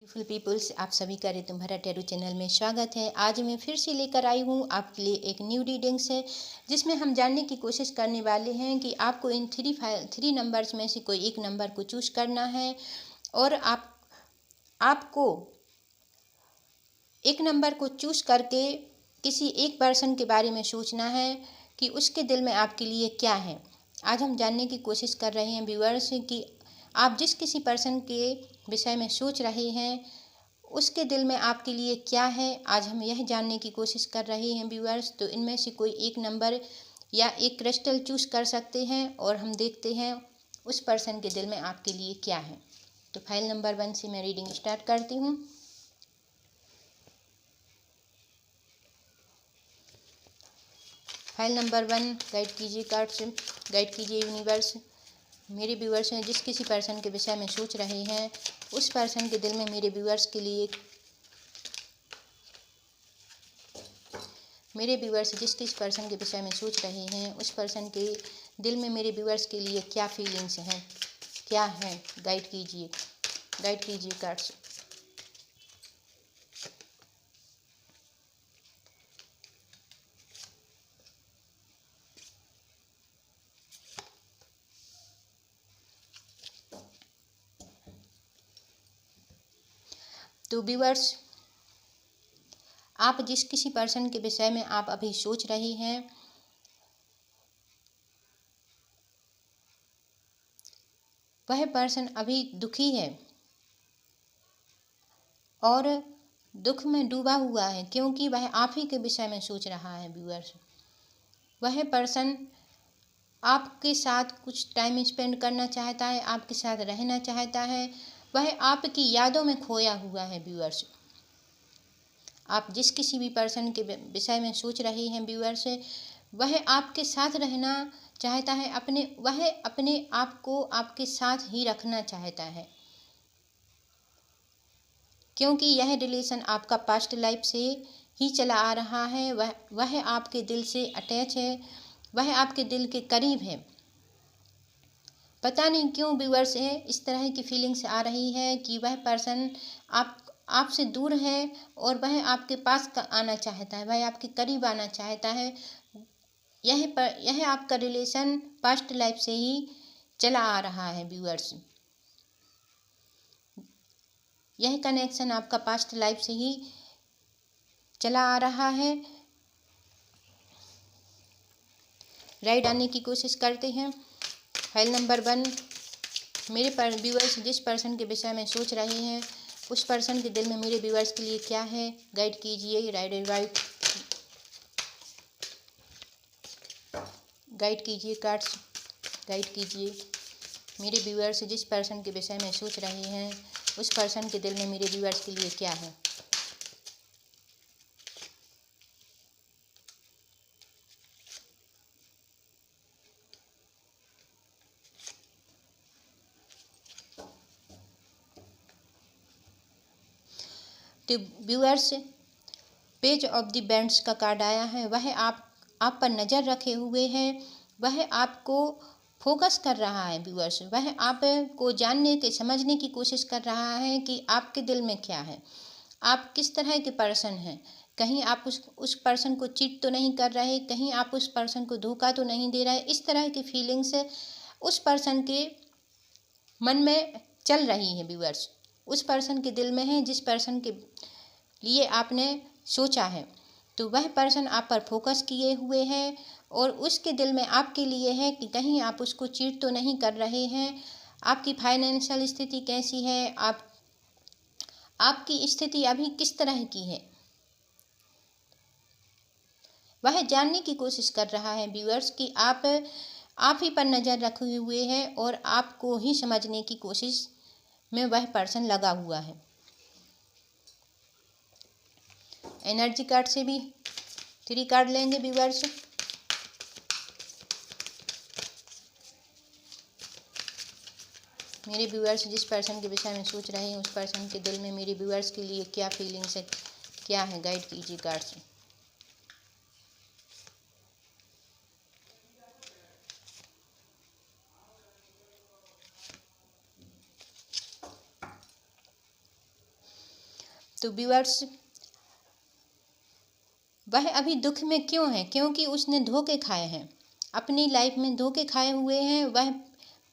Full peoples, आप सभी का ऋतु भरा टैरो चैनल में स्वागत है। आज मैं फिर से लेकर आई हूँ आपके लिए एक न्यू रीडिंग्स है, जिसमें हम जानने की कोशिश करने वाले हैं कि आपको इन थ्री नंबर्स में से कोई एक नंबर को चूज करना है और आपको एक नंबर को चूज करके किसी एक पर्सन के बारे में सोचना है कि उसके दिल में आपके लिए क्या है। आज हम जानने की कोशिश कर रहे हैं व्यूअर्स कि आप जिस किसी पर्सन के विषय में सोच रहे हैं उसके दिल में आपके लिए क्या है। आज हम यह जानने की कोशिश कर रहे हैं व्यूअर्स। तो इनमें से कोई एक नंबर या एक क्रिस्टल चूज कर सकते हैं और हम देखते हैं उस पर्सन के दिल में आपके लिए क्या है। तो फाइल नंबर 1 से मैं रीडिंग स्टार्ट करती हूँ। फाइल नंबर 1 गाइड कीजिए कार्ड्स, गाइड कीजिए यूनिवर्स। मेरे व्यूअर्स हैं जिस किसी पर्सन के विषय में सोच रहे हैं उस पर्सन के दिल में मेरे व्यूअर्स जिस किसी पर्सन के विषय में सोच रहे हैं उस पर्सन के दिल में मेरे व्यूअर्स के लिए क्या फीलिंग्स हैं, क्या है। गाइड कीजिए कार्ड्स। तो व्यूअर्स, आप जिस किसी पर्सन के विषय में आप अभी सोच रहे हैं वह पर्सन अभी दुखी है और दुख में डूबा हुआ है, क्योंकि वह आप ही के विषय में सोच रहा है व्यूअर्स। वह पर्सन आपके साथ कुछ टाइम स्पेंड करना चाहता है, आपके साथ रहना चाहता है। वह आपकी यादों में खोया हुआ है व्यूअर्स। आप जिस किसी भी पर्सन के विषय में सोच रहे हैं व्यूअर्स, वह आपके साथ रहना चाहता है, वह अपने आप को आपके साथ ही रखना चाहता है, क्योंकि यह रिलेशन आपका पास्ट लाइफ से ही चला आ रहा है। वह आपके दिल से अटैच है, वह आपके दिल के करीब है। पता नहीं क्यों व्यूअर्स है इस तरह की फीलिंग्स आ रही है कि वह पर्सन आपसे दूर है और वह आपके पास आना चाहता है, वह आपके करीब आना चाहता है। यह आपका रिलेशन पास्ट लाइफ से ही चला आ रहा है व्यूअर्स। यह कनेक्शन आपका पास्ट लाइफ से ही चला आ रहा है। राइट आने की कोशिश करते हैं। फाइल नंबर 1 मेरे व्यूअर्स जिस पर्सन के विषय में सोच रहे हैं उस पर्सन के दिल में मेरे व्यूअर्स के लिए क्या है। गाइड कीजिए राइट गाइड कीजिए कार्ड्स, गाइड कीजिए। मेरे व्यूअर्स जिस पर्सन के विषय में सोच रहे हैं उस पर्सन के दिल में मेरे व्यूअर्स के लिए क्या है। तो viewers, page of the bands का कार्ड आया है। वह आप पर नज़र रखे हुए है, वह आपको फोकस कर रहा है व्यूअर्स। वह आपको जानने के समझने की कोशिश कर रहा है कि आपके दिल में क्या है, आप किस तरह के पर्सन हैं। कहीं आप उस पर्सन को चीट तो नहीं कर रहे, कहीं आप उस पर्सन को धोखा तो नहीं दे रहे। इस तरह की फीलिंग्स उस पर्सन के मन में चल रही हैं व्यूअर्स, उस पर्सन के दिल में है जिस पर्सन के लिए आपने सोचा है। तो वह पर्सन आप पर फोकस किए हुए है और उसके दिल में आपके लिए है कि कहीं आप उसको चीट तो नहीं कर रहे हैं। आपकी फाइनेंशियल स्थिति कैसी है, आपकी स्थिति अभी किस तरह की है, वह जानने की कोशिश कर रहा है व्यूअर्स कि आप ही पर नज़र रखे हुए है और आपको ही समझने की कोशिश में वह पर्सन लगा हुआ है। एनर्जी कार्ड से भी 3 कार्ड लेंगे व्यूअर्स। मेरे व्यूअर्स जिस पर्सन के विषय में सोच रहे हैं उस पर्सन के दिल में मेरे व्यूअर्स के लिए क्या फीलिंग्स है, क्या है। गाइड कीजिए कार्ड से। तो व्यूअर्स, वह अभी दुख में क्यों है? क्योंकि उसने धोखे खाए हैं, अपनी लाइफ में धोखे खाए हुए हैं। वह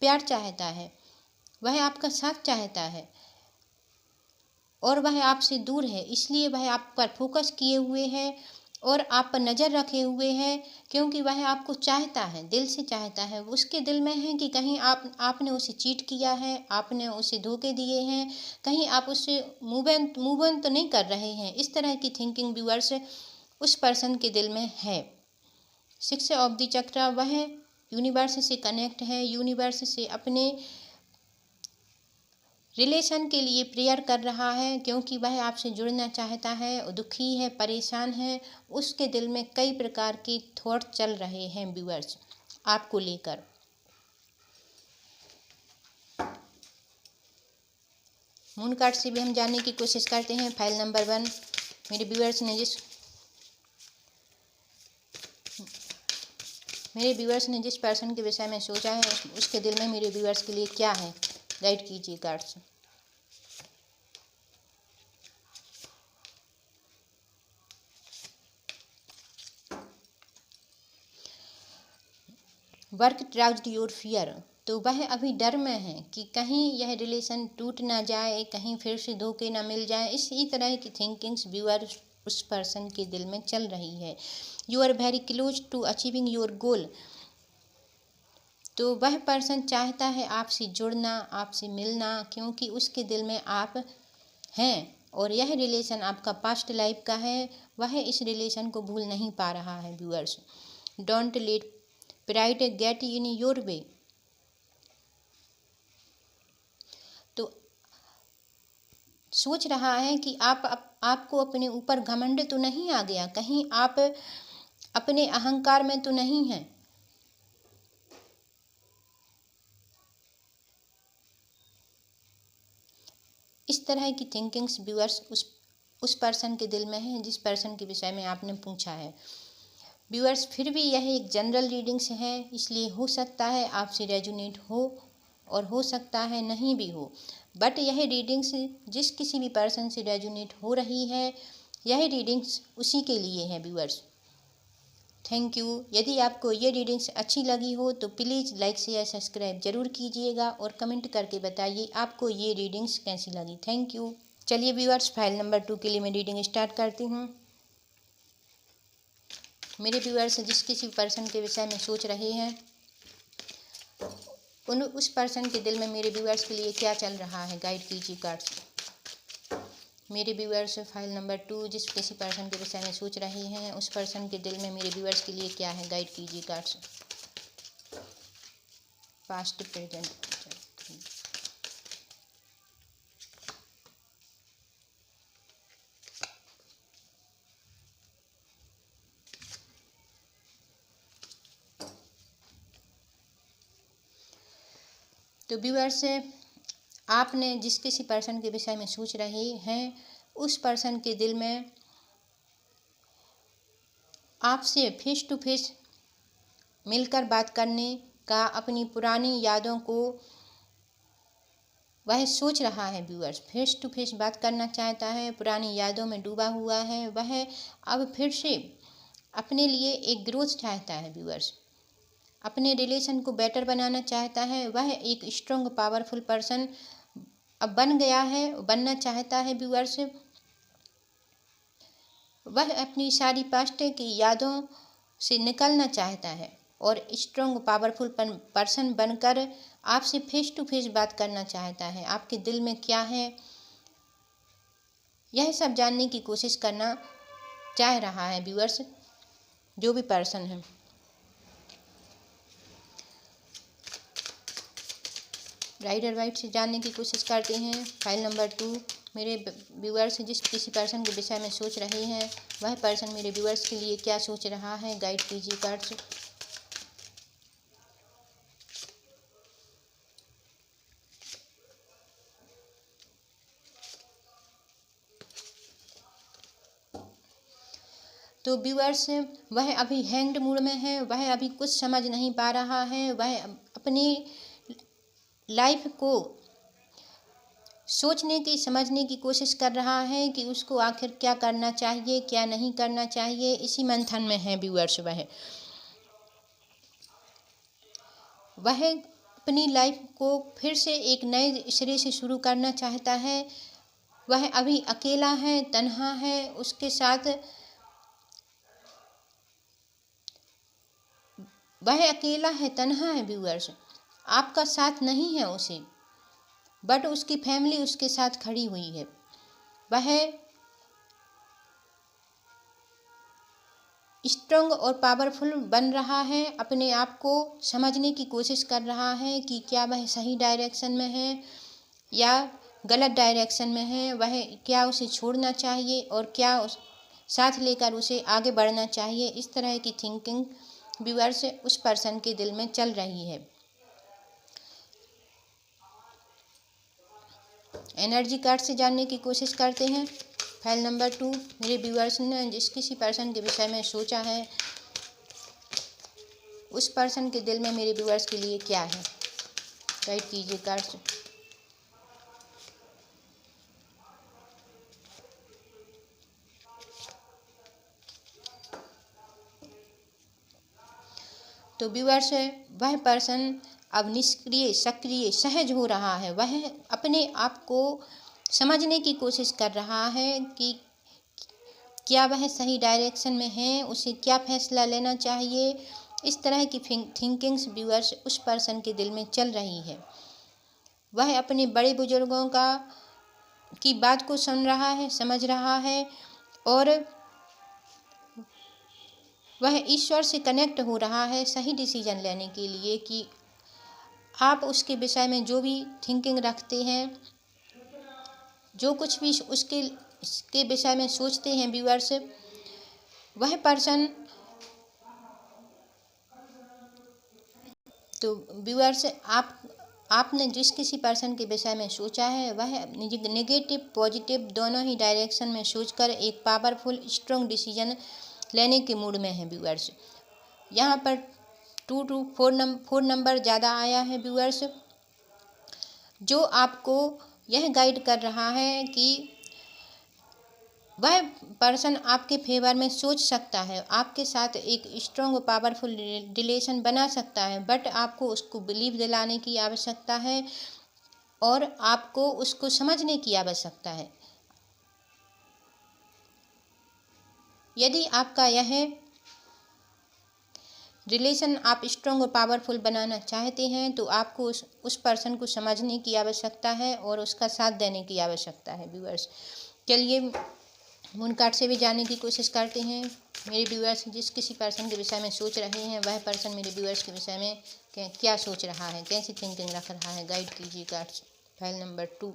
प्यार चाहता है, वह आपका साथ चाहता है और वह आपसे दूर है, इसलिए वह आप पर फोकस किए हुए है और आप पर नज़र रखे हुए हैं, क्योंकि वह आपको चाहता है, दिल से चाहता है। उसके दिल में है कि कहीं आपने उसे चीट किया है, आपने उसे धोखे दिए हैं, कहीं आप उससे मूव ऑन तो नहीं कर रहे हैं। इस तरह की थिंकिंग व्यूअर्स उस पर्सन के दिल में है। 6 ऑफ द चक्र, वह यूनिवर्स से कनेक्ट है, यूनिवर्स से अपने रिलेशन के लिए प्रेयर कर रहा है, क्योंकि वह आपसे जुड़ना चाहता है, दुखी है, परेशान है। उसके दिल में कई प्रकार के थॉट चल रहे हैं व्यूअर्स आपको लेकर। मून कार्ड से भी हम जानने की कोशिश करते हैं। फाइल नंबर 1, मेरे व्यूअर्स ने जिस पर्सन के विषय में सोचा है, उसके दिल में मेरे व्यूअर्स के लिए क्या है, गाइड कीजिए कार्ड्स। वर्क ट्राउज्ड योर फियर, तो वह अभी डर में है कि कहीं यह रिलेशन टूट ना जाए, कहीं फिर से धोखे ना मिल जाए। इसी तरह की थिंकिंग्स व्यूअर उस पर्सन के दिल में चल रही है। You are very close to achieving your goal, तो वह पर्सन चाहता है आपसे जुड़ना, आपसे मिलना, क्योंकि उसके दिल में आप हैं और यह रिलेशन आपका पास्ट लाइफ का है। वह इस रिलेशन को भूल नहीं पा रहा है viewers. Don't let pride get in your way, तो सोच रहा है कि आपको अपने ऊपर घमंड तो नहीं आ गया, कहीं आप अपने अहंकार में तो नहीं हैं। इस तरह की थिंकिंग्स व्यूअर्स उस पर्सन के दिल में है जिस पर्सन के विषय में आपने पूछा है। व्यूअर्स, फिर भी यह एक जनरल रीडिंग्स है, इसलिए हो सकता है आपसे रेजोनेट हो और हो सकता है नहीं भी हो, बट यह रीडिंग्स जिस किसी भी पर्सन से रेजोनेट हो रही है, यह रीडिंग्स उसी के लिए है व्यूअर्स। Thank you. यदि आपको ये रीडिंग्स अच्छी लगी हो तो प्लीज़ लाइक शेयर सब्सक्राइब जरूर कीजिएगा और कमेंट करके बताइए आपको ये रीडिंग्स कैसी लगी। Thank you. चलिए व्यूअर्स, फाइल नंबर 2 के लिए मैं रीडिंग स्टार्ट करती हूँ। मेरे व्यूअर्स जिस किसी पर्सन के विषय में सोच रहे हैं, उस पर्सन के दिल में मेरे व्यूअर्स के लिए क्या चल रहा है, गाइड कीजिए कार्ड्स। मेरे व्यूअर्स, फाइल नंबर 2 जिस किसी पर्सन के विषय में सोच रहे हैं, उस पर्सन के दिल में मेरे व्यूअर्स के लिए क्या है, गाइड कीजिए कार्ड्स। पास्ट, प्रेजेंट, तो व्यूअर्स, आपने जिस किसी पर्सन के विषय में सोच रहे हैं, उस पर्सन के दिल में आपसे फेस टू फेस मिलकर बात करने का, अपनी पुरानी यादों को वह सोच रहा है व्यूअर्स। फेस टू फेस बात करना चाहता है, पुरानी यादों में डूबा हुआ है। वह अब फिर से अपने लिए एक ग्रोथ चाहता है व्यूअर्स, अपने रिलेशन को बेटर बनाना चाहता है। वह एक स्ट्रॉन्ग पावरफुल पर्सन अब बन गया है, बनना चाहता है व्यूअर्स। वह अपनी सारी पास्ट की यादों से निकलना चाहता है और स्ट्रॉन्ग पावरफुल पर्सन बनकर आपसे फेस टू फेस बात करना चाहता है। आपके दिल में क्या है, यह सब जानने की कोशिश करना चाह रहा है व्यूअर्स, जो भी पर्सन है। राइडर वाइट से जानने की कोशिश करते हैं। फाइल नंबर 2, मेरे व्यूअर्स जिस किसी पर्सन के विषय में सोच रहे हैं, वह पर्सन मेरे व्यूअर्स के लिए क्या सोच रहा है, गाइड कीजिए कार्ड्स। तो व्यूअर्स, वह अभी हैंग्ड मूड में है, वह अभी कुछ समझ नहीं पा रहा है। वह अपनी लाइफ को सोचने की समझने की कोशिश कर रहा है कि उसको आखिर क्या करना चाहिए क्या नहीं करना चाहिए, इसी मंथन में है व्यूअर्स। वह अपनी लाइफ को फिर से एक नए सिरे से शुरू करना चाहता है। वह अभी अकेला है, तन्हा है, उसके साथ वह अकेला है, तन्हा है व्यूअर्स, आपका साथ नहीं है उसे, बट उसकी फैमिली उसके साथ खड़ी हुई है। वह स्ट्रॉन्ग और पावरफुल बन रहा है, अपने आप को समझने की कोशिश कर रहा है कि क्या वह सही डायरेक्शन में है या गलत डायरेक्शन में है, वह क्या उसे छोड़ना चाहिए और क्या साथ लेकर उसे आगे बढ़ना चाहिए। इस तरह की थिंकिंग व्यूअर्स उस पर्सन के दिल में चल रही है। एनर्जी कार्ड से जानने की कोशिश करते हैं। फाइल नंबर 2, मेरे व्यूअर्स ने जिस किसी पर्सन के विषय में सोचा है, उस पर्सन के दिल में मेरे व्यूअर्स के लिए क्या है, गाइड कीजिए कार्ड्स। तो व्यूअर्स वह पर्सन अब निष्क्रिय, सक्रिय, सहज हो रहा है। वह अपने आप को समझने की कोशिश कर रहा है कि क्या वह सही डायरेक्शन में है, उसे क्या फैसला लेना चाहिए। इस तरह की थिंकिंग्स व्यूअर्स उस पर्सन के दिल में चल रही है। वह अपने बड़े बुजुर्गों की बात को सुन रहा है, समझ रहा है और वह ईश्वर से कनेक्ट हो रहा है सही डिसीजन लेने के लिए कि आप उसके विषय में जो भी थिंकिंग रखते हैं, जो कुछ भी उसके विषय में सोचते हैं व्यूअर्स, वह पर्सन, तो व्यूअर्स आपने जिस किसी पर्सन के विषय में सोचा है, वह नेगेटिव पॉजिटिव दोनों ही डायरेक्शन में सोचकर एक पावरफुल स्ट्रॉन्ग डिसीजन लेने के मूड में है व्यूअर्स। यहाँ पर 2 to 4 नंबर ज़्यादा आया है व्यूअर्स, जो आपको यह गाइड कर रहा है कि वह पर्सन आपके फेवर में सोच सकता है, आपके साथ एक स्ट्रॉन्ग पावरफुल रिलेशन बना सकता है, बट आपको उसको बिलीव दिलाने की आवश्यकता है और आपको उसको समझने की आवश्यकता है। यदि आपका यह रिलेशन आप स्ट्रॉन्ग और पावरफुल बनाना चाहते हैं तो आपको उस पर्सन को समझने की आवश्यकता है और उसका साथ देने की आवश्यकता है व्यूअर्स। चलिए मून कार्ड से भी जानने की कोशिश करते हैं। मेरे व्यूअर्स जिस किसी पर्सन के विषय में सोच रहे हैं, वह पर्सन मेरे व्यूअर्स के विषय में क्या सोच रहा है, कैसी थिंकिंग रख रहा है, गाइड कीजिए cards. File number 2,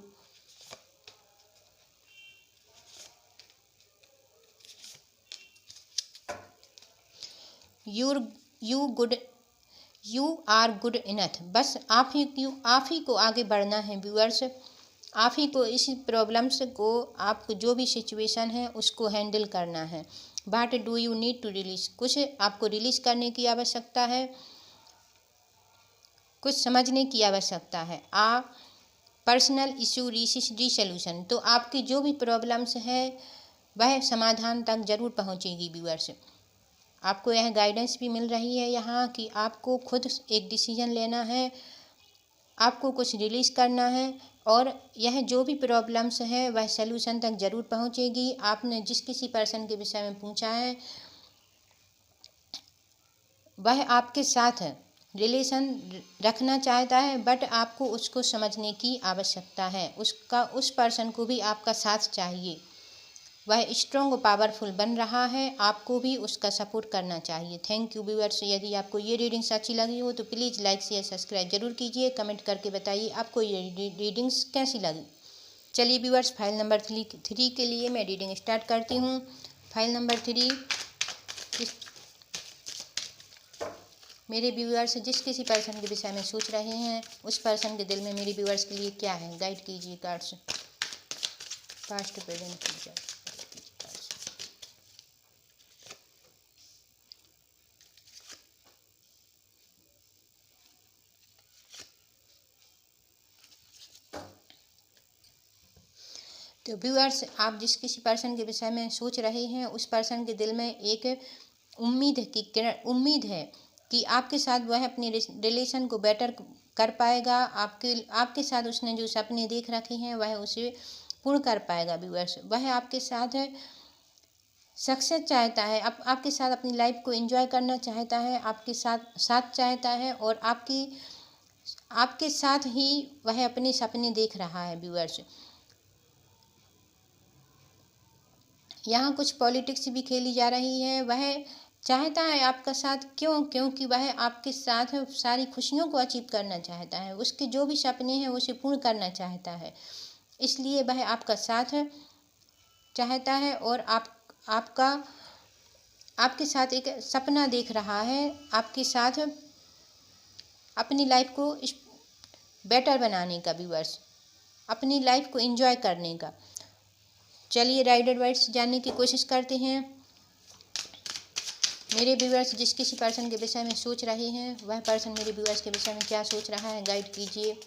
you are good enough. बस आप ही को आगे बढ़ना है व्यूअर्स। आप ही को इस प्रॉब्लम्स को, आपको जो भी सिचुएशन है उसको हैंडल करना है। But do you need to release, कुछ आपको रिलीज करने की आवश्यकता है, कुछ समझने की आवश्यकता है। पर्सनल इशू रिसोल्यूशन, तो आपकी जो भी प्रॉब्लम्स है वह समाधान तक जरूर पहुंचेगी व्यूअर्स। आपको यह गाइडेंस भी मिल रही है यहाँ कि आपको खुद एक डिसीजन लेना है, आपको कुछ रिलीज करना है और यह जो भी प्रॉब्लम्स है वह सलूशन तक जरूर पहुँचेगी। आपने जिस किसी पर्सन के विषय में पूछा है, वह आपके साथ रिलेशन रखना चाहता है, बट आपको उसको समझने की आवश्यकता है। उस पर्सन को भी आपका साथ चाहिए। वह स्ट्रॉन्ग और पावरफुल बन रहा है, आपको भी उसका सपोर्ट करना चाहिए। Thank you viewers. यदि आपको ये रीडिंग्स अच्छी लगी हो तो प्लीज़ लाइक शेयर सब्सक्राइब जरूर कीजिए। कमेंट करके बताइए आपको ये रीडिंग्स कैसी लगी। चलिए व्यूअर्स, फाइल नंबर 3 के लिए मैं रीडिंग स्टार्ट करती हूँ। फाइल नंबर 3, मेरे व्यूअर्स जिस किसी पर्सन के विषय में सोच रहे हैं, उस पर्सन के दिल में मेरे व्यूअर्स के लिए क्या है, गाइड कीजिए कार्ड्स। Past present future. तो व्यूअर्स, आप जिस किसी पर्सन के विषय में सोच रहे हैं उस पर्सन के दिल में एक उम्मीद है कि आपके साथ वह अपने रिलेशन को बेटर कर पाएगा। आपके साथ उसने जो सपने देख रखे हैं वह उसे पूर्ण कर पाएगा। व्यूअर्स, वह आपके साथ सक्सेस चाहता है, आपके साथ अपनी लाइफ को एंजॉय करना चाहता है, आपके साथ चाहता है और आपके साथ ही वह अपने सपने देख रहा है। व्यूअर्स, यहाँ कुछ पॉलिटिक्स भी खेली जा रही है। वह चाहता है आपका साथ, क्योंकि वह आपके साथ सारी खुशियों को अचीव करना चाहता है। उसके जो भी सपने हैं उसे पूर्ण करना चाहता है, इसलिए वह आपका साथ चाहता है और आपके साथ एक सपना देख रहा है, आपके साथ अपनी लाइफ को बेटर बनाने का। व्यूअर्स, अपनी लाइफ को एंजॉय करने का। चलिए राइडर वाइड्स जानने की कोशिश करते हैं। मेरे व्यूअर्स जिस किसी पर्सन के विषय में सोच रहे हैं वह पर्सन मेरे व्यूअर्स के विषय में क्या सोच रहा है, गाइड कीजिए।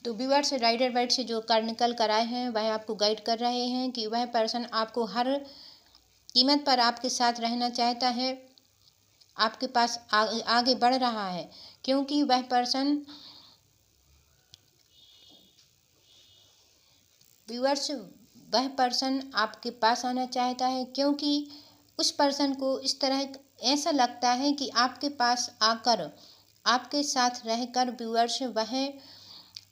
तो व्यूअर्स, राइडर वाइड से जो कार्ड निकल कर आए हैं वह आपको गाइड कर रहे हैं कि वह पर्सन आपको हर कीमत पर आपके साथ रहना चाहता है, आपके पास आगे बढ़ रहा है, क्योंकि वह पर्सन व्यूअर्स वह पर्सन आपके पास आना चाहता है, क्योंकि उस पर्सन को इस तरह ऐसा लगता है कि आपके पास आकर आपके साथ रहकर व्यूअर्स वह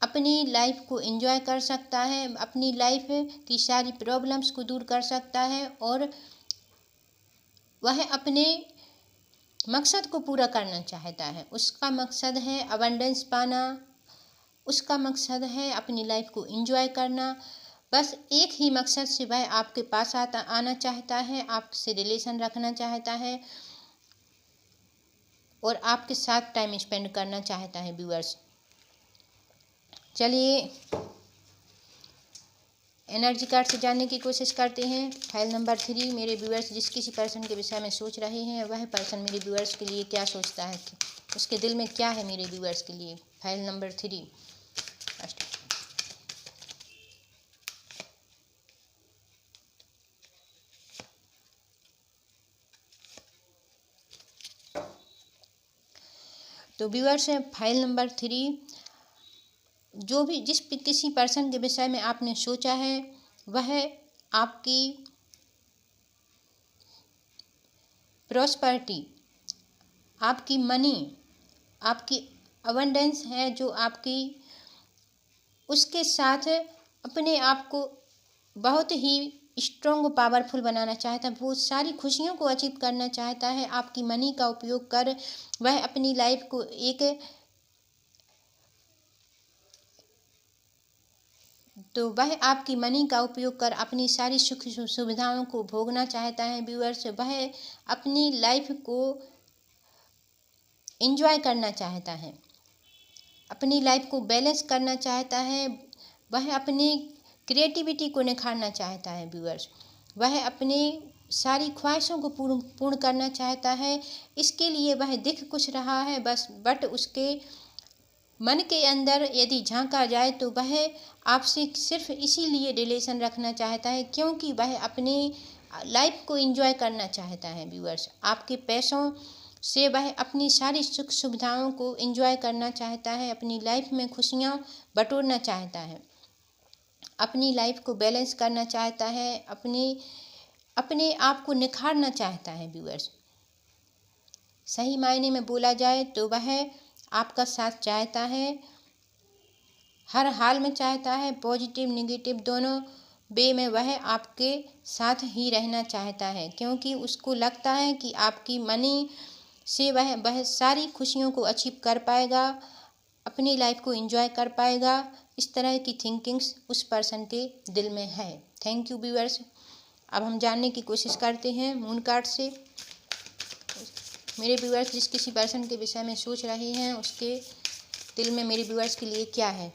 अपनी लाइफ को एंजॉय कर सकता है, अपनी लाइफ की सारी प्रॉब्लम्स को दूर कर सकता है और वह अपने मकसद को पूरा करना चाहता है। उसका मकसद है अबंडेंस पाना, उसका मकसद है अपनी लाइफ को एंजॉय करना। बस एक ही मकसद से वह आपके पास आना चाहता है, आपसे रिलेशन रखना चाहता है और आपके साथ टाइम स्पेंड करना चाहता है। व्यूअर्स, चलिए एनर्जी कार्ड से जानने की कोशिश करते हैं। फाइल नंबर 3, मेरे व्यूअर्स जिस किसी पर्सन के विषय में सोच रहे हैं वह पर्सन मेरे व्यूअर्स के लिए क्या सोचता है, उसके दिल में क्या है मेरे व्यूअर्स के लिए। File number 3 first. तो व्यूअर्स, फाइल नंबर 3 जो भी जिस किसी पर्सन के विषय में आपने सोचा है वह आपकी प्रॉस्पेरिटी, आपकी मनी, आपकी अबंडेंस है जो आपकी, उसके साथ अपने आप को बहुत ही स्ट्रॉन्ग पावरफुल बनाना चाहता है। वो सारी खुशियों को अचीव करना चाहता है। आपकी मनी का उपयोग कर वह अपनी लाइफ को वह आपकी मनी का उपयोग कर अपनी सारी सुख सुविधाओं को भोगना चाहता है। व्यूअर्स, वह अपनी लाइफ को एंजॉय करना चाहता है, अपनी लाइफ को बैलेंस करना चाहता है, वह अपनी क्रिएटिविटी को निखारना चाहता है। व्यूअर्स, वह अपनी सारी ख्वाहिशों को पूर्ण करना चाहता है। इसके लिए वह दिख कुछ रहा है बट उसके मन के अंदर यदि झांका जाए तो वह आपसे सिर्फ इसीलिए रिलेशन रखना चाहता है क्योंकि वह अपनी लाइफ को एंजॉय करना चाहता है। व्यूअर्स, आपके पैसों से वह अपनी सारी सुख सुविधाओं को एंजॉय करना चाहता है, अपनी लाइफ में खुशियाँ बटोरना चाहता है, अपनी लाइफ को बैलेंस करना चाहता है, अपने आप को निखारना चाहता है। व्यूअर्स, सही मायने में बोला जाए तो वह आपका साथ चाहता है, हर हाल में चाहता है, पॉजिटिव नेगेटिव दोनों वे में वह आपके साथ ही रहना चाहता है, क्योंकि उसको लगता है कि आपकी मनी से वह सारी खुशियों को अचीव कर पाएगा, अपनी लाइफ को एंजॉय कर पाएगा। इस तरह की थिंकिंग्स उस पर्सन के दिल में है। Thank you viewers. अब हम जानने की कोशिश करते हैं मून कार्ड से मेरे व्यूअर्स जिस किसी पर्सन के विषय में सोच रहे हैं उसके दिल में मेरे व्यूअर्स के लिए क्या है।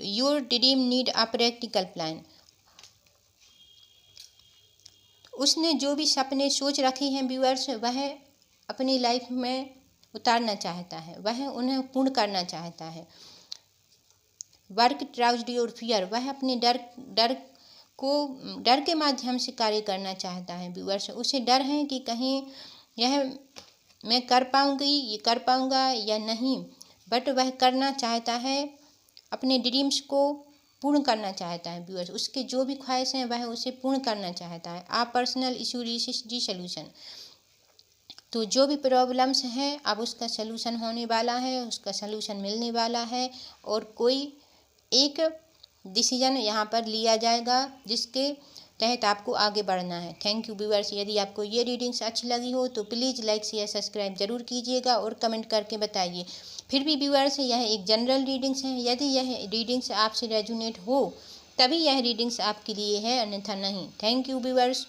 Your dream need a practical plan. उसने जो भी सपने सोच रखे हैं व्यूअर्स, वह अपनी लाइफ में उतारना चाहता है, वह उन्हें पूर्ण करना चाहता है। वर्क ट्राउज्ड योर फियर, वह अपने डर के माध्यम से कार्य करना चाहता है व्यूअर्स। उसे डर है कि कहीं यह मैं कर पाऊंगा या नहीं, बट वह करना चाहता है, अपने ड्रीम्स को पूर्ण करना चाहता है व्यूअर्स। उसके जो भी ख्वाहिश हैं वह उसे पूर्ण करना चाहता है। आप पर्सनल इशू रिसोल्यूशन, तो जो भी प्रॉब्लम्स हैं अब उसका सलूशन होने वाला है, उसका सलूशन मिलने वाला है और कोई एक डिसीजन यहाँ पर लिया जाएगा जिसके तहत आपको आगे बढ़ना है। Thank you viewers. यदि आपको ये रीडिंग्स अच्छी लगी हो तो प्लीज़ लाइक शेयर सब्सक्राइब जरूर कीजिएगा और कमेंट करके बताइए। फिर भी व्यूअर्स, यह एक जनरल रीडिंग्स है, यदि यह रीडिंग्स आपसे रेजोनेट हो तभी यह रीडिंग्स आपके लिए है, अन्यथा नहीं। Thank you viewers.